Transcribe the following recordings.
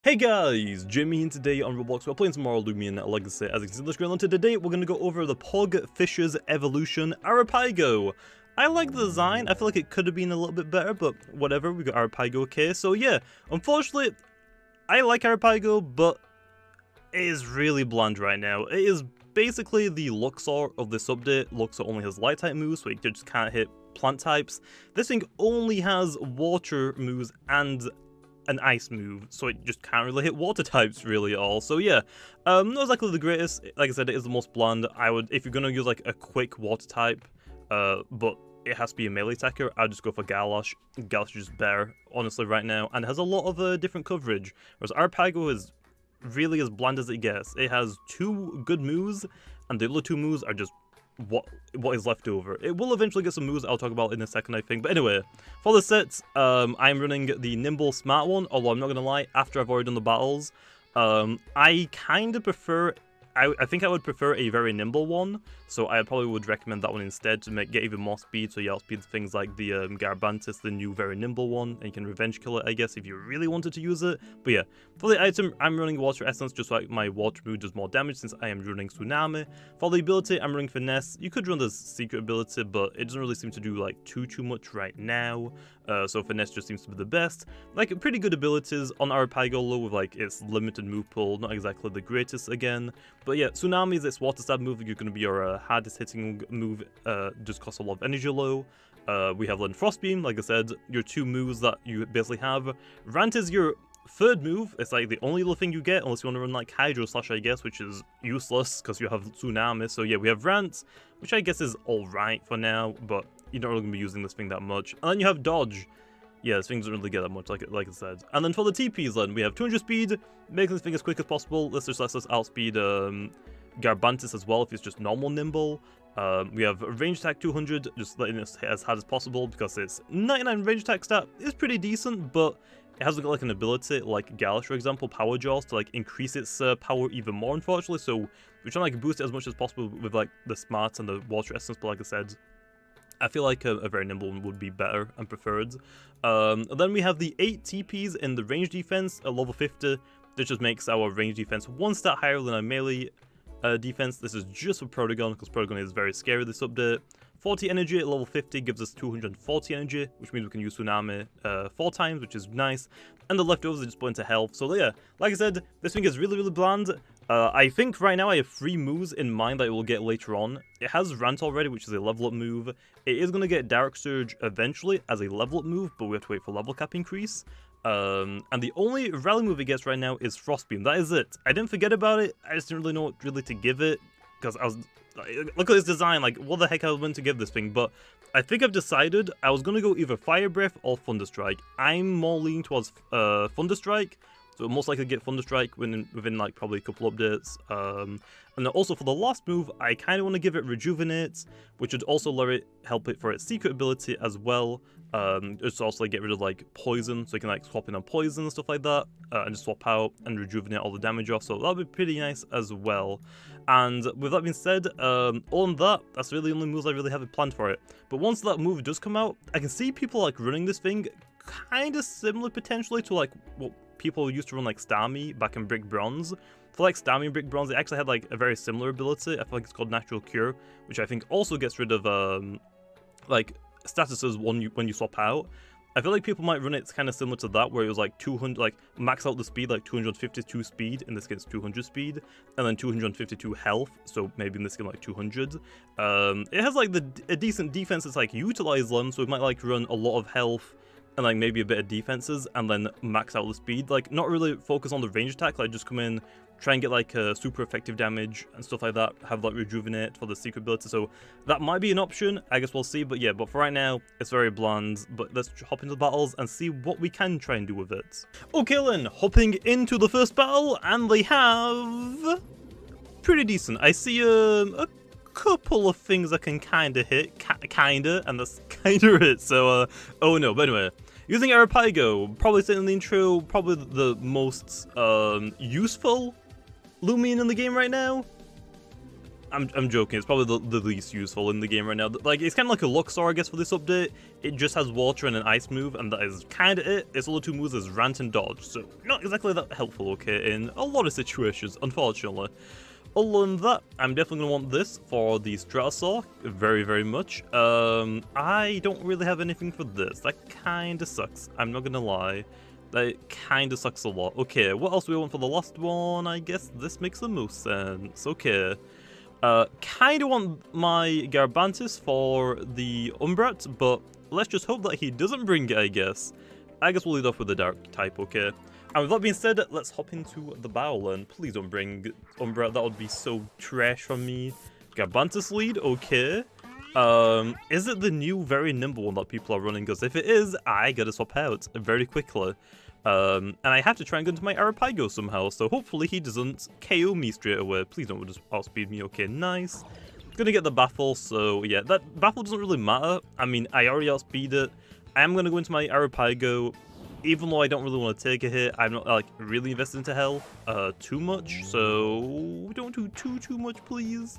Hey guys, Jamiy, and today on Roblox we're playing some more Loomian Legacy. As you can see on the screen, and today we're going to go over the POG Fisher's Evolution Arapago. I like the design. I feel like it could have been a little bit better, but whatever, we got Arapago okay. So yeah, unfortunately, I like Arapago, but it is really bland right now. It is basically the Luxor of this update. Luxor only has light type moves, so it just can't hit plant types. This thing only has water moves and an ice move, so it just can't really hit water types really at all. So yeah, not exactly the greatest. Like I said, it is the most bland. I would, if you're gonna use like a quick water type, but it has to be a melee attacker, I'd just go for Galash. Galash is just better, honestly, right now, and has a lot of different coverage. Whereas Arapago is really as bland as it gets. It has two good moves, and the other two moves are just what is left over. It will eventually get some moves I'll talk about in a second, I think. But anyway, for the sets, I'm running the Nimble Smart one, although I'm not gonna lie, after I've already done the battles, I kind of prefer, I think I would prefer a very nimble one, so I probably would recommend that one instead to get even more speed, so you outspeed things like the Garabantis, the new very nimble one, and you can revenge kill it, I guess, if you really wanted to use it. But yeah, for the item, I'm running Water Essence, just like my water move does more damage since I am running Tsunami. For the ability, I'm running Finesse. You could run the secret ability, but it doesn't really seem to do like too much right now, so Finesse just seems to be the best. Like, pretty good abilities on Arapago with like its limited move pool, not exactly the greatest again. But yeah, Tsunami is its water stab move, you're going to be your hardest hitting move, just costs a lot of energy low. We have then Frost Beam, like I said, your two moves that you basically have. Rant is your third move. It's like the only little thing you get unless you want to run like Hydro Slash, I guess, which is useless because you have Tsunami. So yeah, we have Rant, which I guess is alright for now, but you're not really going to be using this thing that much. And then you have Dodge. Yeah, this thing doesn't really get that much, like I said. And then for the TPs then, we have 200 speed, making this thing as quick as possible. This just lets us outspeed Garabantis as well if it's just normal nimble. We have range attack 200, just letting us hit as hard as possible because its 99 range attack stat is pretty decent, but it hasn't got like an ability like Galash, for example, Power Jaws, to like increase its power even more, unfortunately. So we're trying to like boost it as much as possible with like the Smart and the Water Essence, but like I said, I feel like a very nimble one would be better and preferred. Then we have the 8 TPs in the range defense at level 50. This just makes our range defense one stat higher than our melee defense. This is just for Protagon, because Protagon is very scary this update. 40 energy at level 50 gives us 240 energy, which means we can use Tsunami 4 times, which is nice. And the leftovers are just put into health. So yeah, like I said, this thing is really bland. I think right now I have 3 moves in mind that it will get later on. It has Rant already, which is a level up move. It is going to get Direct Surge eventually as a level up move, but we have to wait for level cap increase. And the only rally move it gets right now is Frost Beam. That is it. I didn't forget about it. I just didn't really know what really to give it, because I was look at this design, like what the heck I was meant to give this thing. But I think I've decided I was gonna go either Fire Breath or Thunderstrike. I'm more leaning towards Thunderstrike, so most likely get Thunderstrike within like probably a couple updates. And then also for the last move, I kind of want to give it Rejuvenate, which would also let it help it for its secret ability as well. It's also like get rid of like poison, so you can like swap in on poison and stuff like that, and just swap out and rejuvenate all the damage off. So that'll be pretty nice as well. And with that being said, on that, that's really the only moves I really have planned for it. But once that move does come out, I can see people like running this thing kind of similar potentially to like what people used to run like Starmie back in Brick Bronze. For like Starmie and Brick Bronze, it actually had like a very similar ability. I feel like it's called Natural Cure, which I think also gets rid of like statuses when you swap out. I feel like people might run it kind of similar to that, where it was like 200, like max out the speed, like 252 speed, in this case 200 speed, and then 252 health, so maybe in this game like 200. It has like a decent defense that's like utilize them, so it might like run a lot of health and like maybe a bit of defenses, and then max out the speed, like not really focus on the range attack, like just come in, try and get like super effective damage and stuff like that, have like Rejuvenate for the secret ability. So that might be an option, I guess we'll see. But yeah, but for right now it's very bland. But let's hop into the battles and see what we can try and do with it. Okay then, hopping into the first battle, and they have pretty decent. I see a couple of things I can kinda hit, kinda, and that's kinda it. So oh no, but anyway, using Arapago, probably saying in the intro, probably the most useful Loomian in the game right now. I'm joking. It's probably the least useful in the game right now. Like, it's kind of like a Luxor, I guess, for this update. It just has water and an ice move, and that is kind of it. Its other two moves is Rant and Dodge, so not exactly that helpful, okay, in a lot of situations, unfortunately. Other than that, I'm definitely going to want this for the Stratosaur, very, very much. I don't really have anything for this. That kind of sucks, I'm not going to lie. That kind of sucks a lot. Okay, what else do we want for the last one? I guess this makes the most sense. Okay. Kind of want my Garbantis for the Umbrat, but let's just hope that he doesn't bring it, I guess. I guess we'll lead off with the Dark type, okay? And with that being said, let's hop into the battle, and please don't bring Umbra, that would be so trash from me. Garbantis lead, okay. Is it the new very nimble one that people are running? Because if it is, I gotta swap out very quickly. And I have to try and go into my Arapago somehow, so hopefully he doesn't KO me straight away. Please don't just outspeed me, okay, nice. Gonna get the Baffle, so yeah, that Baffle doesn't really matter. I mean, I already outspeed it. I am gonna go into my Arapago. Even though I don't really want to take a hit, I'm not like really invested into health too much, so don't do too much, please.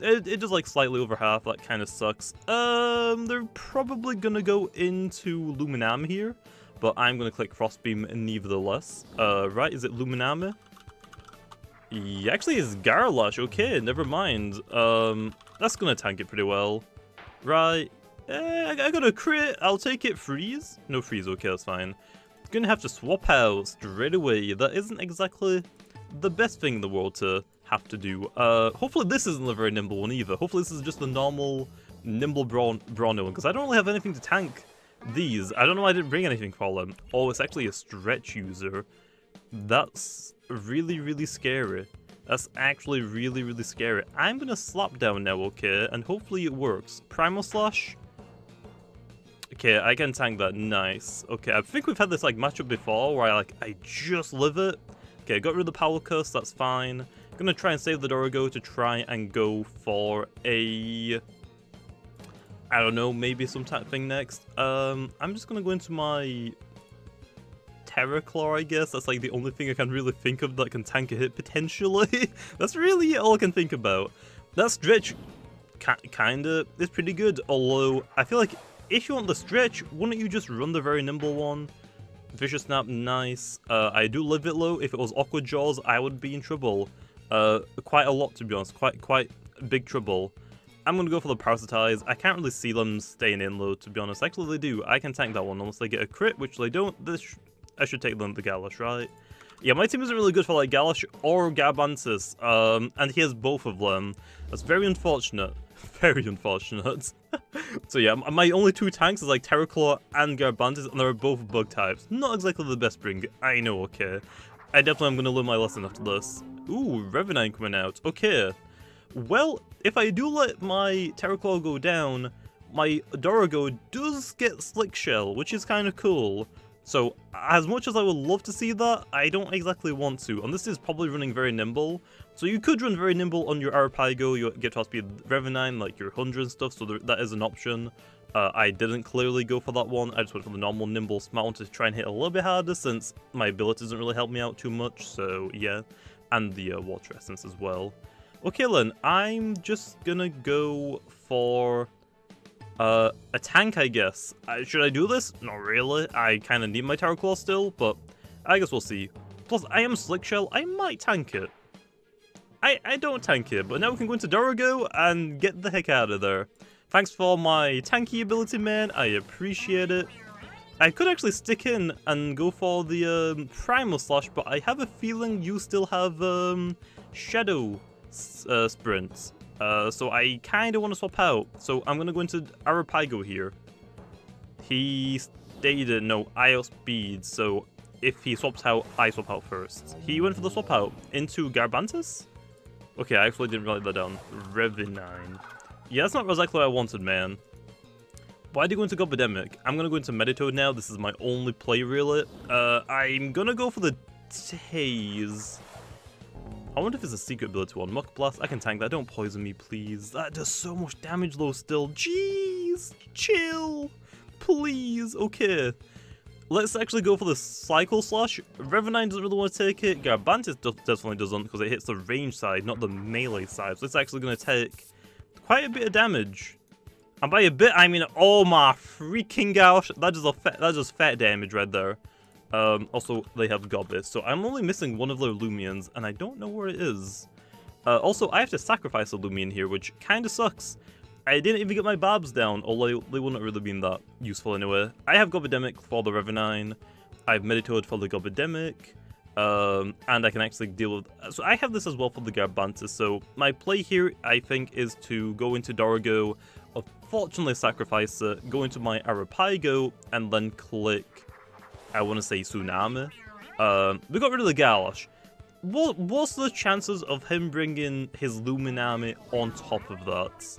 It does like slightly over half, that kind of sucks. They're probably gonna go into Luminame here, but I'm gonna click Frostbeam nevertheless. Right, is it Luminame? Yeah, actually it's Garlash, okay, never mind. That's gonna tank it pretty well. Right, I got a crit, I'll take it. Freeze? No freeze, okay, that's fine. Gonna have to swap out straight away. That isn't exactly the best thing in the world to have to do. Hopefully this isn't a very nimble one either. Hopefully this is just the normal nimble Brawny one, because I don't really have anything to tank these. I don't know why I didn't bring anything for them. Oh, it's actually a stretch user. That's really, really scary. That's actually really, really scary. I'm gonna slap down now, okay, and hopefully it works. Primal Slash. Okay, I can tank that, nice. Okay, I think we've had this like matchup before where I just live it. Okay, got rid of the Power Curse, that's fine. Gonna try and save the Dorigo to try and go for a... I don't know, maybe some type of thing next. I'm just gonna go into my Terraclaw, I guess. That's like the only thing I can really think of that can tank a hit potentially. That's really all I can think about. That stretch kinda is pretty good, although I feel like if you want the stretch, wouldn't you just run the very nimble one? Vicious Snap, nice. I do live it low. If it was Awkward Jaws, I would be in trouble. Quite a lot, to be honest. Quite big trouble. I'm gonna go for the Parasitize. I can't really see them staying in low, to be honest. Actually, they do. I can tank that one unless they get a crit, which they don't. I should take them the Galash, right? Yeah, my team isn't really good for like Galash or Garbantis, and he has both of them. That's very unfortunate. Very unfortunate. So yeah, my only two tanks is like Terraclaw and Garbantis, and they're both bug types. Not exactly the best bring, I know, okay. I definitely am going to learn my lesson after this. Ooh, Revenant coming out, okay. Well, if I do let my Terraclaw go down, my Dorigo does get Slick Shell, which is kind of cool. So, as much as I would love to see that, I don't exactly want to, and this is probably running very nimble. So you could run very nimble on your Arapago, you get top speed Revenant, like your 100 and stuff, so that is an option. I didn't clearly go for that one, I just went for the normal nimble smart one to try and hit a little bit harder, since my ability doesn't really help me out too much, so yeah. And the Water Essence as well. Okay then, I'm just gonna go for... a tank, I guess. Should I do this? Not really. I kind of need my Terraclaw still, but I guess we'll see. Plus, I am Slick Shell. I might tank it. I don't tank it, but now we can go into Dorigo and get the heck out of there. Thanks for my tanky ability, man. I appreciate it. I could actually stick in and go for the Primal Slash, but I have a feeling you still have Shadow Sprints. So I kind of want to swap out. So I'm going to go into Arapago here. He stated no IO speed, so if he swaps out, I swap out first. He went for the swap out into Garbantis? Okay, I actually didn't write that down. Revenant. Yeah, that's not exactly what I wanted, man. Why did you go into Gobidemic? I'm going to go into Meditoad now. This is my only play, really. I'm going to go for the Tase. I wonder if it's a secret ability one. Muck Blast, I can tank that. Don't poison me, please. That does so much damage, though, still. Jeez! Chill! Please! Okay. let's actually go for the Cycle Slash. Revenine doesn't really want to take it. Garbantis definitely doesn't, because it hits the range side, not the melee side. So it's actually going to take quite a bit of damage. And by a bit, I mean, oh my freaking gosh. That's just fat damage right there. Also, they have Gobbis. So I'm only missing one of their Loomians, and I don't know where it is. Also, I have to sacrifice a Loomian here, which kind of sucks. I didn't even get my Barbs down, although they wouldn't really been that useful anyway. I have Gobidemic for the Revenine. I have Meditoad for the Gobidemic. And I can actually deal with... So I have this as well for the Garbantis. So my play here, I think, is to go into Dorigo, unfortunately sacrifice it, go into my Arapago, and then click, I want to say, Tsunami. We got rid of the Galosh. What's the chances of him bringing his Luminami on top of that?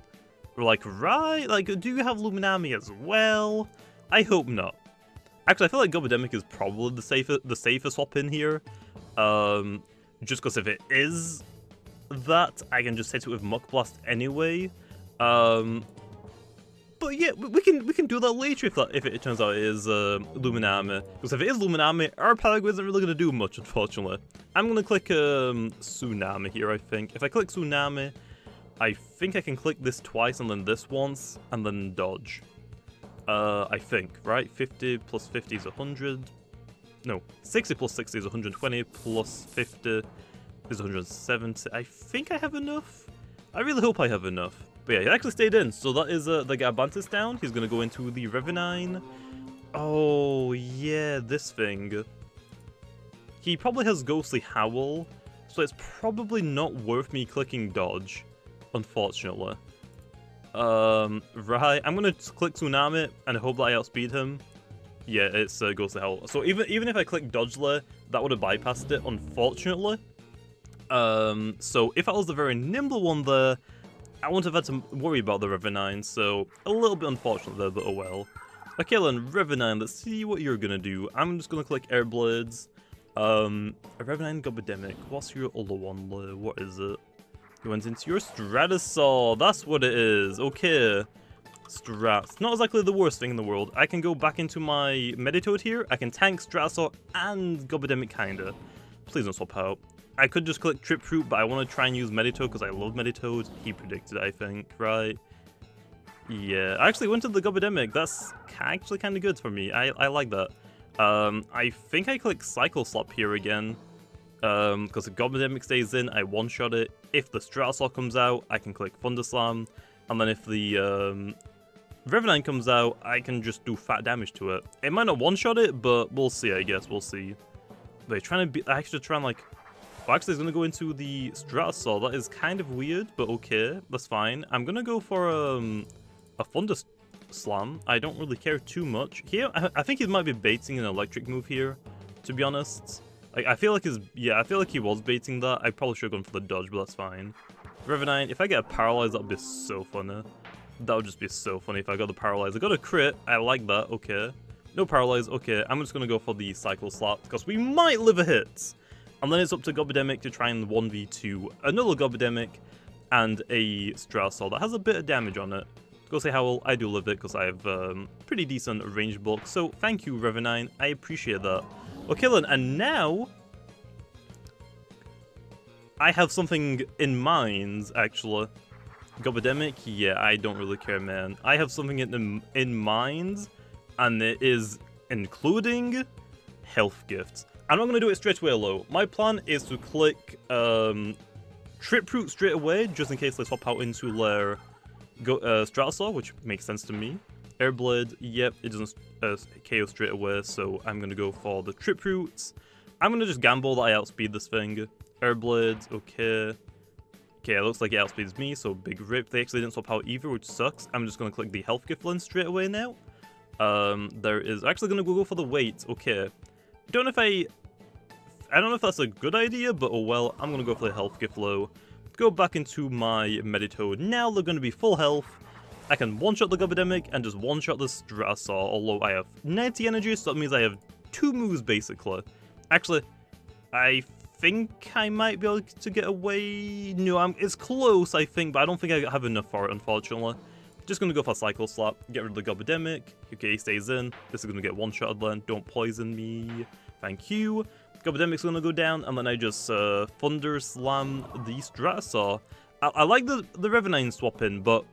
We're like, right? Like, do you have Luminami as well? I hope not. Actually, I feel like Gobidemic is probably the safest swap in here. Just because if it is that, I can just hit it with Muck Blast anyway. But yeah, we can do that later if it turns out it is Luminami. Because if it is Luminami, our Parago isn't really going to do much, unfortunately. I'm going to click Tsunami here, I think. If I click Tsunami, I think I can click this twice and then this once, and then dodge. I think, right? 50 plus 50 is 100. No, 60 plus 60 is 120, plus 50 is 170. I think I have enough. I really hope I have enough. But yeah, he actually stayed in, so that is the Garbantis down. He's going to go into the Revenine. Oh, yeah, this thing. He probably has Ghostly Howl, so it's probably not worth me clicking dodge, unfortunately. Right, I'm going to click Tsunami and hope that I outspeed him. Yeah, it's Ghostly Howl. So even if I click dodge there, that would have bypassed it, unfortunately. So if I was the very nimble one there, I wouldn't have had to worry about the Revenine, so a little bit unfortunate there, but oh well. Okay then, Revenine, let's see what you're gonna do. I'm just gonna click Air Blades. Revenine Gobidemic, what's your other one, Lou? What is it? You went into your Stratosaur, that's what it is, okay. Strats, not exactly the worst thing in the world. I can go back into my Meditoad here, I can tank Stratosaur and Gobidemic kinda. Please don't swap out. I could just click Trip Fruit, but I want to try and use Meditoad because I love Meditoad. He predicted it, I think, right? Yeah, I actually went to the Gobidemic. That's actually kind of good for me. I like that. I think I click Cycle Slap here again. Because the Gobidemic stays in, I one-shot it. If the Stratosaur comes out, I can click Thunder Slam. And then if the Revenine comes out, I can just do fat damage to it. It might not one-shot it, but we'll see, I guess. We'll see. But I should try and like... Well, actually, it's going to go into the Stratosaur. That is kind of weird, but okay. That's fine. I'm going to go for a Thunder Slam. I don't really care too much. Here, I think he might be baiting an electric move here, to be honest. Like, I feel like I feel like he was baiting that. I probably should have gone for the dodge, but that's fine. Revenine, if I get a Paralyze, that would be so funny. That would just be so funny if I got the Paralyze. I got a crit. I like that. Okay. No Paralyze. Okay, I'm just going to go for the Cycle Slap, because we might live a hit. And then it's up to Gobidemic to try and 1v2 another Gobidemic and a Stratosaur that has a bit of damage on it. Ghostly Howl, I do love it because I have pretty decent range bulk, so thank you, Revenine, I appreciate that. Okay then, and now I have something in mind, actually. Gobidemic, yeah, I don't really care, man. I have something in mind, and it is including health gifts. I'm not going to do it straight away, though. My plan is to click Trip Root straight away, just in case they swap out into their Stratosaur, which makes sense to me. Airblade, yep, it doesn't KO straight away, so I'm going to go for the Trip Roots. I'm going to just gamble that I outspeed this thing. Airblade, okay. Okay, it looks like it outspeeds me, so big rip. They actually didn't swap out either, which sucks. I'm just going to click the Health Gift Lens straight away now. There is actually going to go for the weight, okay. I don't know if that's a good idea, but oh well, I'm going to go for the Health Gift Low. Go back into my Meditoad. Now they're going to be full health. I can one-shot the Gobidemic and just one-shot the Stratosaur, although I have 90 energy, so that means I have 2 moves, basically. Actually, I think I might be able to get away. No, it's close, I think, but I don't think I have enough for it, unfortunately. Just gonna go for Cycle Slap, get rid of the Gobidemic. Okay, he stays in. This is gonna get one-shotted then. Don't poison me. Thank you. Gobidemic's gonna go down, and then I just Thunder Slam the Stratosaur. I like the Revenine swap in, but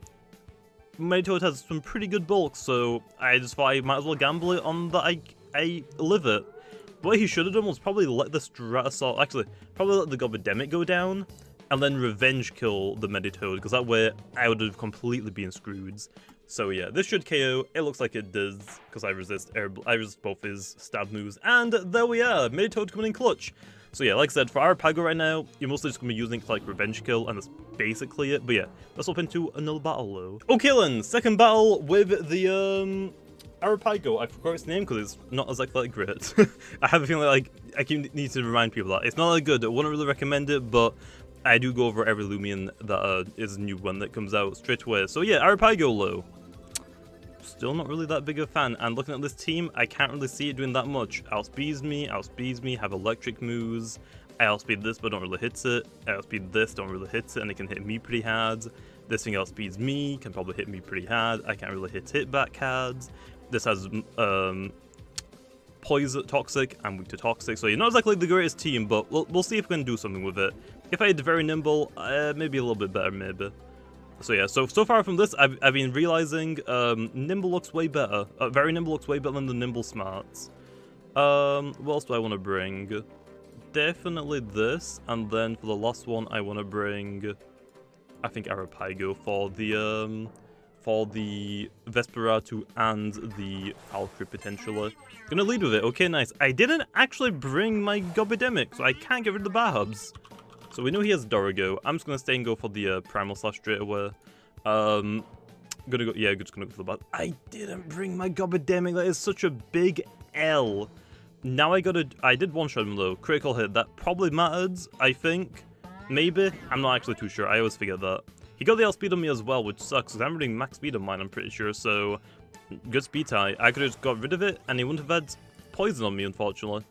Meditoad has some pretty good bulk, so I just thought I might as well gamble it on that I live it. What he should have done was probably let the Stratosaur, actually, probably let the Gobidemic go down, and then revenge kill the Meditoad, because that way I would have completely been screwed. So yeah, this should KO. It looks like it does, because I resist both his stab moves, and there we are, Meditoad coming in clutch. So yeah, like I said, for Arapago right now, you're mostly just going to be using it for like revenge kill, and that's basically it. But yeah, let's hop into another battle though. Okay then, second battle with the Arapago. I forgot its name because it's not exactly that great. I have a feeling like I need to remind people that it's not that good. I wouldn't really recommend it, but I do go over every Loomian that is a new one that comes out straight away. So yeah, Arapago low. Still not really that big of a fan, and looking at this team, I can't really see it doing that much. Outspeeds me, have electric moves. I outspeed this, but don't really hit it. I outspeed this, don't really hit it, and it can hit me pretty hard. This thing outspeeds me, can probably hit me pretty hard. I can't really hit back hard. This has poison, toxic, I'm weak to toxic, so you're not exactly the greatest team, but we'll see if we can do something with it. If I had very nimble, maybe a little bit better, maybe. So yeah, so far from this, I've been realizing nimble looks way better. Very nimble looks way better than the nimble smarts. What else do I want to bring? Definitely this, and then for the last one, I want to bring, I think Arapago for the Vesperatu and the Valkyrie potentially. Gonna lead with it. Okay, nice. I didn't actually bring my Gobidemic, so I can't get rid of the Bahabs. So we know he has Dorigo. I'm just gonna stay and go for the Primal Slash straight away. Just gonna go for the bat. I didn't bring my Gobidemic. That is such a big L. Now I did one-shot him though. Critical hit. That probably mattered, I think. Maybe. I'm not actually too sure. I always forget that. He got the outspeed on me as well, which sucks, because I'm running max speed on mine, I'm pretty sure, so good speed tie. I could have just got rid of it, and he wouldn't have had poison on me, unfortunately.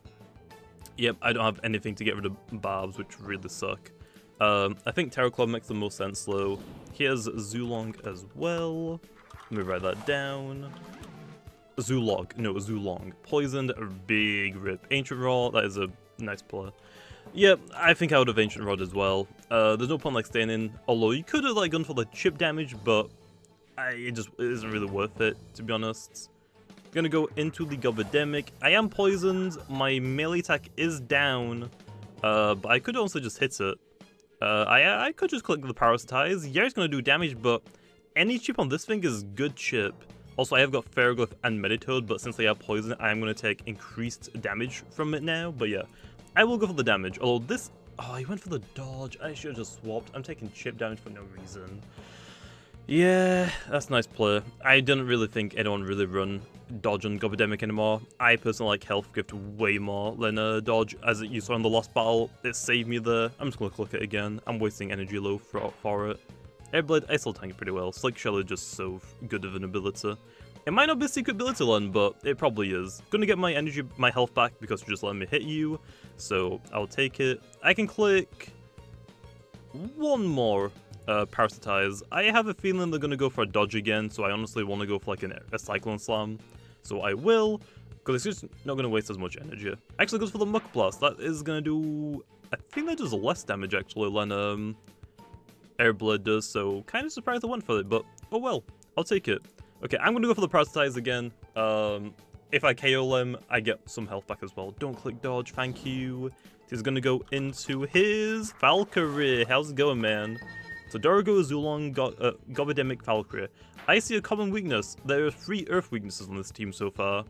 Yep, I don't have anything to get rid of Barbs, which really suck. I think Terror Club makes the most sense, though. He has Zulong as well. Let me write that down. Zulong. Poisoned, a big rip. Ancient Raw, that is a nice play. Yep, I think I would have Ancient Rod as well. There's no point like staying in, although you could have like gone for the chip damage, but it isn't really worth it, to be honest. Gonna go into the Gobidemic. I am poisoned, my melee attack is down, but I could also just hit it. I could just click the Parasitize. Yeah, it's gonna do damage, but any chip on this thing is good chip. Also, I have got Ferroglyph and Meditoad, but since they have poison, I am gonna take increased damage from it now, but yeah. I will go for the damage, although this... Oh, I went for the dodge. I should have just swapped. I'm taking chip damage for no reason. Yeah, that's a nice play. I didn't really think anyone really run dodge on Gobidemic anymore. I personally like health gift way more than dodge, as you saw in the last battle. It saved me there. I'm just going to click it again. I'm wasting energy low for it. Airblade, I still tank it pretty well. Slick Shell is just so good of an ability. It might not be a secret ability learn, but it probably is. Gonna get my health back because you're just letting me hit you, so I'll take it. I can click one more Parasitize. I have a feeling they're gonna go for a dodge again, so I honestly want to go for like a Cyclone Slam. So I will, because it's just not gonna waste as much energy. Actually goes for the Muck Blast. That is gonna do, I think that does less damage actually than Airblade does, so kind of surprised I went for it, but oh well, I'll take it. Okay, I'm gonna go for the Parasitize again. If I KO him, I get some health back as well. Don't click dodge, thank you. He's gonna go into his Valkyrie. How's it going, man? So Dorigo, Zulong, Gobidemic, Valkyrie. I see a common weakness. There are 3 Earth weaknesses on this team so far.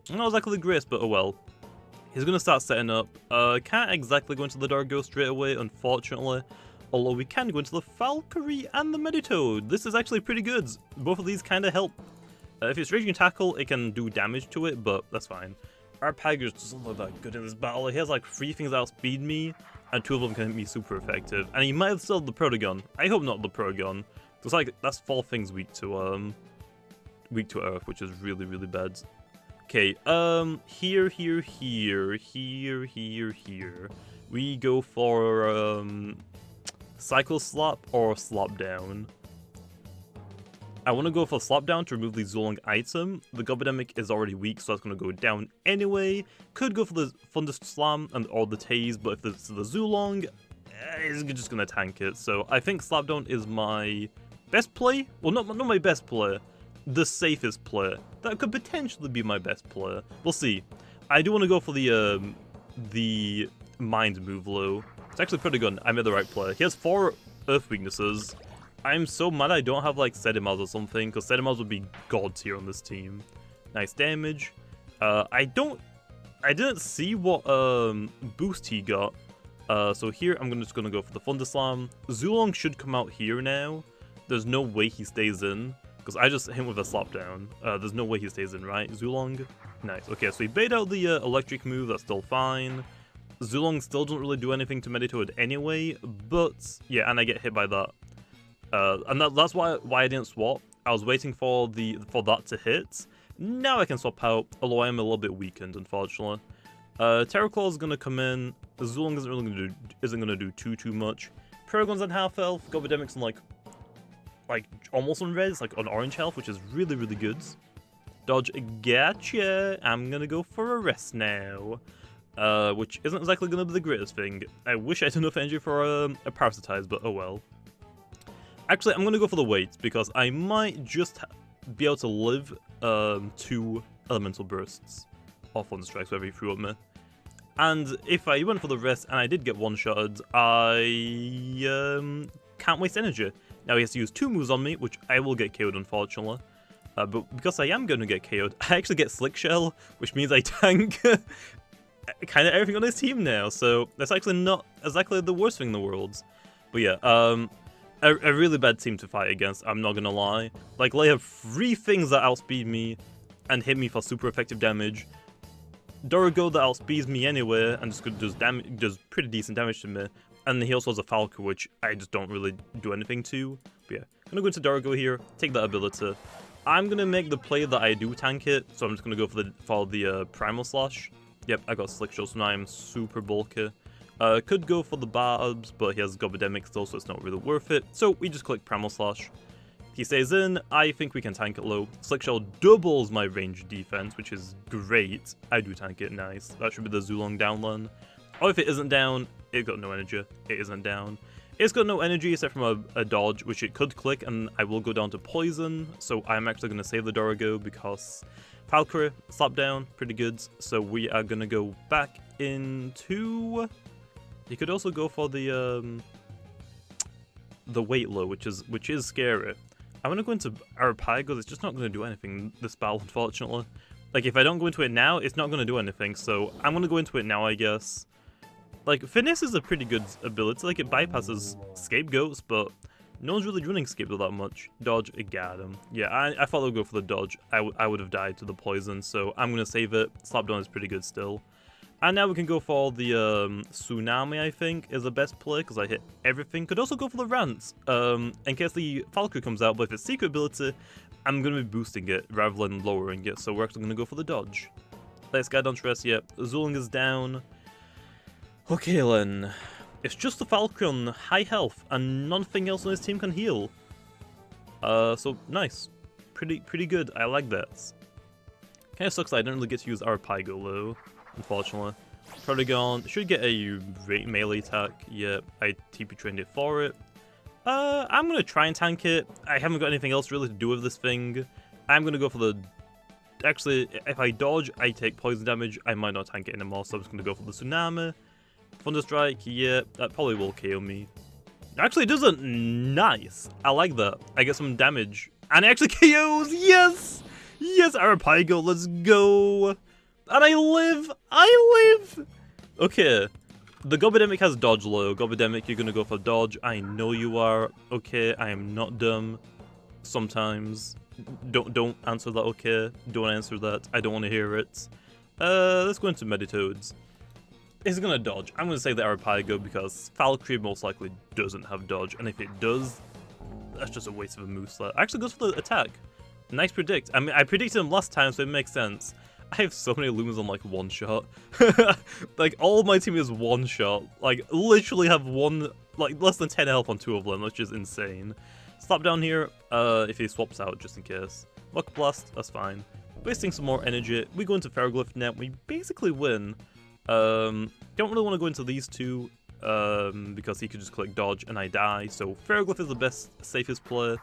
Not exactly great, but oh well. He's gonna start setting up. Can't exactly go into the Dorigo straight away, unfortunately. Although we can go into the Valkyrie and the Meditoad. This is actually pretty good. Both of these kind of help. If it's Raging Tackle, it can do damage to it, but that's fine. Arapago doesn't look that good in this battle. He has like 3 things that outspeed me, and 2 of them can hit me super effective. And he might have still the Protogun. I hope not the Protogun. It's like, that's 4 things weak to Earth, which is really, really bad. Okay, here. We go for, Cycle Slap or Slap Down. I want to go for Slap Down to remove the Zulong item. The Gobidemic is already weak, so that's going to go down anyway. Could go for the Thunder Slam or the Tase, but if it's the Zulong, it's just going to tank it. So I think Slap Down is my best play. Well, not my best player, the safest player. That could potentially be my best player. We'll see. I do want to go for the Mind move low. It's actually pretty good. I made the right play. He has 4 Earth weaknesses. I'm so mad I don't have like Sedimals or something, because Sedimals would be gods here on this team. Nice damage. I didn't see what boost he got. So here I'm just gonna go for the Thunder Slam. Zulong should come out here now. There's no way he stays in, because I just hit him with a Slap Down. There's no way he stays in, right? Zulong? Nice. Okay, so he bait out the electric move, that's still fine. Zulong still doesn't really do anything to Meditoad anyway, but yeah, and I get hit by that. And that's why I didn't swap. I was waiting for that to hit. Now I can swap out, although I am a little bit weakened, unfortunately. Terraclaw is gonna come in. Zulong isn't gonna do too much. Paragon's on half health. Gobidemic's on like almost on red. It's like on orange health, which is really good. Dodge, gotcha. I'm gonna go for a rest now. Which isn't exactly gonna be the greatest thing. I wish I had enough energy for a parasitize, but oh well. Actually, I'm going to go for the weight, because I might just be able to live 2 elemental bursts or Thunder Strikes, whatever he threw at me. And if I went for the rest and I did get one-shotted, I can't waste energy. Now he has to use 2 moves on me, which I will get KO'd, unfortunately. But because I am going to get KO'd, I actually get Slick Shell, which means I tank kind of everything on his team now. So that's actually not exactly the worst thing in the world. But yeah, a really bad team to fight against, I'm not gonna lie. Like, they have 3 things that outspeed me and hit me for super effective damage. Dorigo that outspeeds me anyway and does pretty decent damage to me. And he also has a Falco, which I just don't really do anything to. But yeah, I'm gonna go into Dorigo here, take that ability. I'm gonna make the play that I do tank it, so I'm just gonna go for the Primal Slash. Yep, I got Slick Shell, so now I'm super bulky. Could go for the Barbs, but he has Gobidemic still, so it's not really worth it. So we just click Primal Slash. He stays in. I think we can tank it low. Slick Shell doubles my range defense, which is great. I do tank it, nice. That should be the Zulong downland. Or if it isn't down, it got no energy. It isn't down. It's got no energy except from a dodge, which it could click, and I will go down to poison. So I'm actually going to save the Dorigo because Valkyrie, slap down, pretty good. So we are going to go back into... You could also go for the weight low, which is scary. I'm gonna go into Arapago. It's just not gonna do anything this battle, unfortunately. Like, if I don't go into it now, it's not gonna do anything. So I'm gonna go into it now, I guess. Like, Finesse is a pretty good ability. Like, it bypasses Scapegoats, but no one's really running Scapegoat that much. Dodge, it got him. Yeah, I thought I would go for the dodge. I would have died to the poison, so I'm gonna save it. Slapdown is pretty good still. And now we can go for the Tsunami, I think, is the best play, because I hit everything. Could also go for the Rant, in case the Falco comes out, but if it's secret ability, I'm going to be boosting it rather than lowering it, so we're actually going to go for the dodge. Let's get on stress yet. Zulong is down. Okay then. It's just the Falco on high health, and nothing else on his team can heal. So, nice. Pretty good, I like that. Kinda sucks that I don't really get to use Arapago though. Unfortunately. Protagon should get a melee attack. Yeah, I TP trained it for it. I'm gonna try and tank it. I haven't got anything else really to do with this thing. I'm gonna go for the... Actually, if I dodge, I take poison damage. I might not tank it anymore, so I'm just gonna go for the Tsunami. Thunder Strike, yeah, that probably will KO me. Actually, it doesn't. Nice. I like that. I get some damage. And it actually KOs! Yes! Yes, Arapago, let's go! And I live! Okay, the Gobidemic has dodge low. Gobidemic, you're gonna go for dodge. I know you are. Okay, I am not dumb. Sometimes. Don't answer that, okay? Don't answer that. I don't want to hear it. Let's go into Meditoads. Is it gonna dodge? I'm gonna say the Arapago because Valkyrie most likely doesn't have dodge. And if it does, that's just a waste of a moveset. Actually goes for the attack. Nice predict. I mean, I predicted him last time, so it makes sense. I have so many Lumens on, like, one shot. Like, all of my team is one shot. Like, literally have one, like, less than 10 health on 2 of them, which is insane. Slap down here, if he swaps out, just in case. Muck Blast, that's fine. Wasting some more energy. We go into Ferroglyph now, we basically win. Don't really want to go into these two, because he could just click dodge and I die, so Ferroglyph is the best, safest play.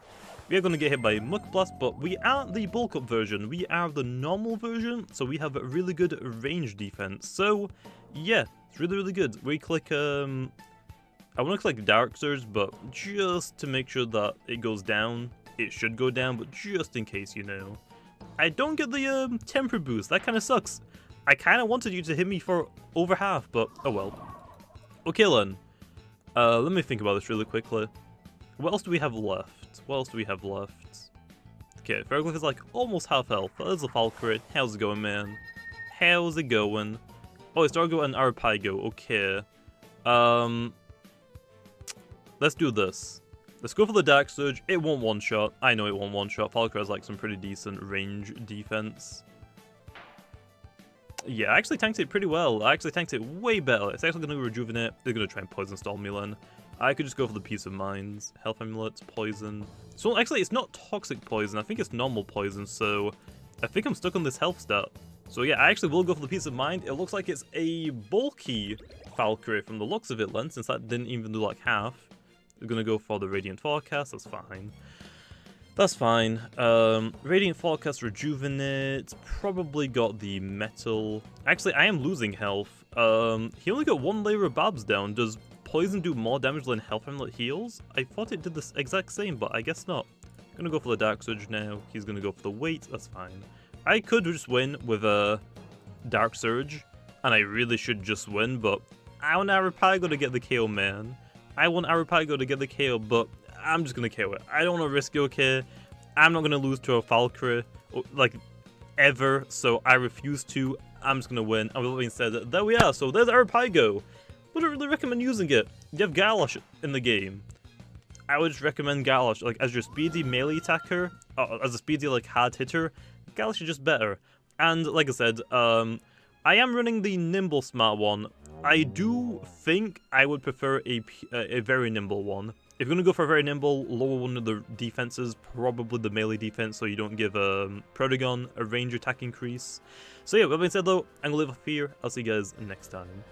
We are going to get hit by Muck Blast, but we aren't the bulk up version, we are the normal version, so we have a really good range defense. So, yeah, it's really, really good. We click, I want to click Dark Surge, but just to make sure that it goes down, it should go down, but just in case, you know. I don't get the temper boost, that kind of sucks. I kind of wanted you to hit me for over half, but oh well. Okay then, let me think about this really quickly. What else do we have left? What else do we have left? Okay, Ferroglyph is like almost half health. There's a Valkyrie. How's it going, man? How's it going? Oh, it's Dargo and Arapago. Okay. Let's do this. Let's go for the Dark Surge. It won't one-shot. I know it won't one-shot. Valkyrie has like some pretty decent range defense. Yeah, I actually tanked it pretty well. I actually tanked it way better. It's actually going to rejuvenate. They're going to try and poison stall me then. I could just go for the Peace of Minds. Health Amulets, poison. So actually, it's not toxic poison. I think it's normal poison, so I think I'm stuck on this health stat. So yeah, I actually will go for the Peace of Mind. It looks like it's a bulky Valkyrie from the looks of it, Len, since that didn't even do like half. We're going to go for the Radiant Forecast. That's fine. That's fine. Radiant Forecast Rejuvenate. Probably got the Metal. Actually, I am losing health. He only got one layer of Babs down. Does poison do more damage than health amulet heals? I thought it did the exact same, but I guess not. Gonna go for the Dark Surge now. He's gonna go for the weight. That's fine. I could just win with a Dark Surge, and I really should just win, but I want Arapago to get the KO, man. I want Arapago to get the KO, but I'm just gonna KO it. I don't want to risk it, okay? I'm not gonna lose to a Valkyrie, like, ever, so I refuse to. I'm just gonna win. And with that being said, there we are. So there's Arapago. Wouldn't really recommend using it. You have Galash in the game. I would just recommend Galash, like, as your speedy melee attacker, as a speedy, like, hard hitter. Galash is just better. And, like I said, I am running the Nimble Smart one. I do think I would prefer a very nimble one. If you're going to go for a very nimble, lower one of the defenses, probably the melee defense, so you don't give Protagon a range attack increase. So yeah, with that being said though, I'm going to leave off here. I'll see you guys next time.